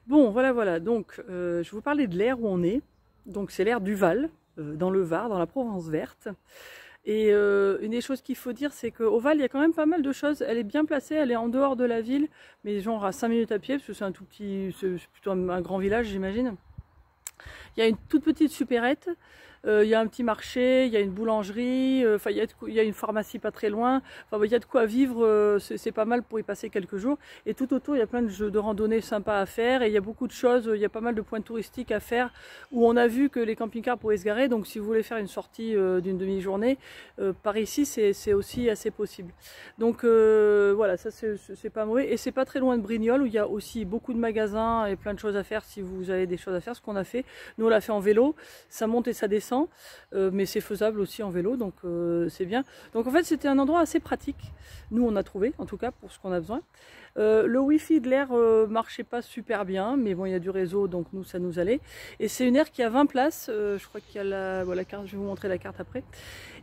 Bon, voilà. Donc, je vous parlais de l'aire où on est. Donc, c'est l'aire du Val, dans le Var, dans la Provence verte. Et une des choses qu'il faut dire, c'est qu'au Val, il y a quand même pas mal de choses. Elle est bien placée, elle est en dehors de la ville, mais genre à 5 minutes à pied, parce que c'est un tout petit, c'est plutôt un grand village, j'imagine. Il y a une toute petite supérette. Il y a un petit marché, il y a une boulangerie, enfin il y a une pharmacie pas très loin, enfin il y a de quoi vivre, c'est pas mal pour y passer quelques jours. Et tout autour il y a plein de jeux de randonnée sympas à faire et il y a beaucoup de choses, il y a pas mal de points touristiques à faire où on a vu que les camping-cars pouvaient se garer, donc si vous voulez faire une sortie d'une demi-journée, par ici c'est aussi assez possible. Donc voilà, ça c'est pas mauvais et c'est pas très loin de Brignoles où il y a aussi beaucoup de magasins et plein de choses à faire si vous avez des choses à faire, ce qu'on a fait. Nous on l'a fait en vélo, ça monte et ça descend. Mais c'est faisable aussi en vélo, donc c'est bien. Donc en fait c'était un endroit assez pratique, nous on a trouvé en tout cas pour ce qu'on a besoin. Le wifi de l'air marchait pas super bien, mais bon il y a du réseau donc nous ça nous allait. Et c'est une aire qui a 20 places, je crois qu'il y a la carte, je vais vous montrer la carte après.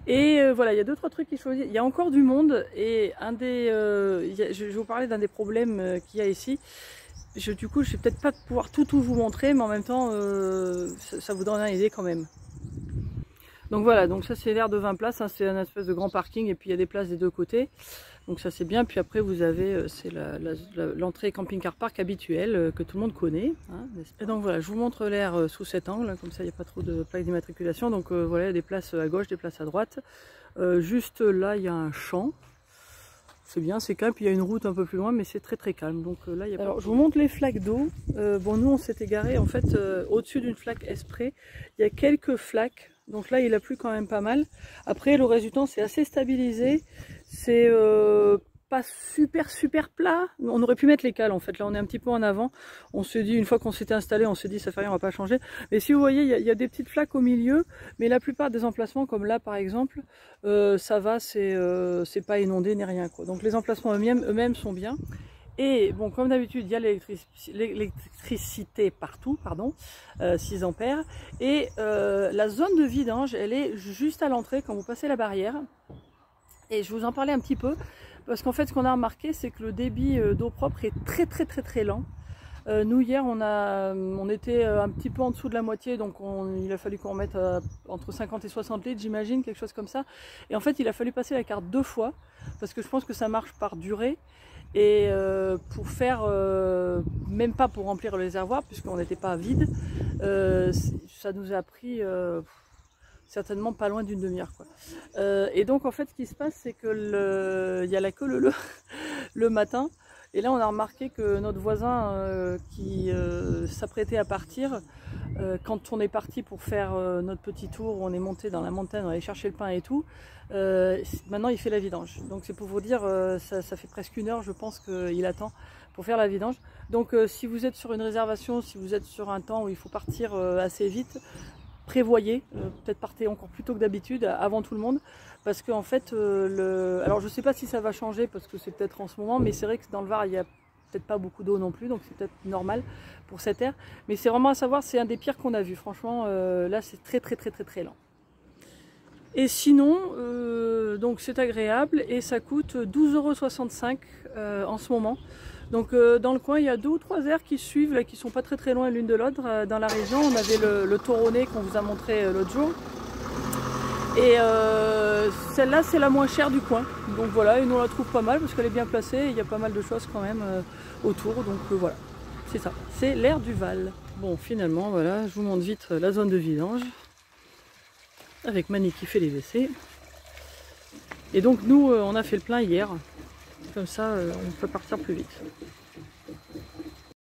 Et voilà, il y a 2-3 trucs qui choisissent. Il y a encore du monde et je vais vous parler d'un des problèmes qu'il y a ici. Du coup je vais peut-être pas pouvoir tout vous montrer, mais en même temps ça vous donne une idée quand même. Donc voilà, donc ça c'est l'aire de 20 places, hein, c'est un espèce de grand parking et puis il y a des places des deux côtés. Donc ça c'est bien, puis après vous avez, c'est l'entrée camping-car park habituelle que tout le monde connaît. Hein, et donc voilà, je vous montre l'aire sous cet angle, hein, comme ça il n'y a pas trop de plaques d'immatriculation. Donc voilà, il y a des places à gauche, des places à droite. Juste là il y a un champ. C'est bien, c'est calme, puis il y a une route un peu plus loin, mais c'est très calme. Donc là, il y a Alors, je vous montre les flaques d'eau. Bon, nous, on s'est égaré en fait au-dessus d'une flaque Esprit. Il y a quelques flaques, donc là, il a plu quand même pas mal. Après, le reste du temps, c'est assez stabilisé. C'est pas super plat. On aurait pu mettre les cales en fait. Là, on est un petit peu en avant. On s'est dit, une fois qu'on s'était installé, on s'est dit, ça fait rien, on va pas changer. Mais si vous voyez, il y a des petites flaques au milieu, mais la plupart des emplacements, comme là par exemple, ça va, c'est pas inondé ni rien, quoi. Donc les emplacements eux-mêmes sont bien. Et bon, comme d'habitude, il y a l'électricité partout, pardon, 6 ampères. Et la zone de vidange, elle est juste à l'entrée quand vous passez la barrière. Et je vous en parlais un petit peu, parce qu'en fait, ce qu'on a remarqué, c'est que le débit d'eau propre est très lent. Nous hier on était un petit peu en dessous de la moitié, donc il a fallu qu'on mette entre 50 et 60 litres, j'imagine, quelque chose comme ça. Et en fait il a fallu passer la carte 2 fois, parce que je pense que ça marche par durée. Et pour faire, même pas pour remplir le réservoir, puisqu'on n'était pas vide, ça nous a pris certainement pas loin d'une demi-heure, quoi. Et donc en fait ce qui se passe, c'est que il y a la queue le matin. Et là, on a remarqué que notre voisin qui s'apprêtait à partir, quand on est parti pour faire notre petit tour, où on est monté dans la montagne, on allait chercher le pain et tout, maintenant il fait la vidange. Donc c'est pour vous dire, ça fait presque 1 heure, je pense qu'il attend pour faire la vidange. Donc si vous êtes sur une réservation, si vous êtes sur un temps où il faut partir assez vite, prévoyez, peut-être partez encore plus tôt que d'habitude, avant tout le monde, parce qu'en fait, alors je sais pas si ça va changer, parce que c'est peut-être en ce moment, mais c'est vrai que dans le Var, il y a peut-être pas beaucoup d'eau non plus, donc c'est peut-être normal pour cette aire, mais c'est vraiment à savoir, c'est un des pires qu'on a vu, franchement, là c'est très lent. Et sinon, donc c'est agréable, et ça coûte 12,65 € en ce moment. Donc dans le coin, il y a 2 ou 3 aires qui suivent, là, qui sont pas très loin l'une de l'autre. Dans la région, on avait le Toronnet qu'on vous a montré l'autre jour. Et celle-là, c'est la moins chère du coin. Donc voilà, et nous on la trouve pas mal parce qu'elle est bien placée. Et il y a pas mal de choses quand même autour. Donc voilà, c'est ça. C'est l'aire du Val. Bon, finalement, voilà, je vous montre vite la zone de vidange. Avec Mani qui fait les WC. Et donc nous, on a fait le plein hier. Comme ça, on peut partir plus vite.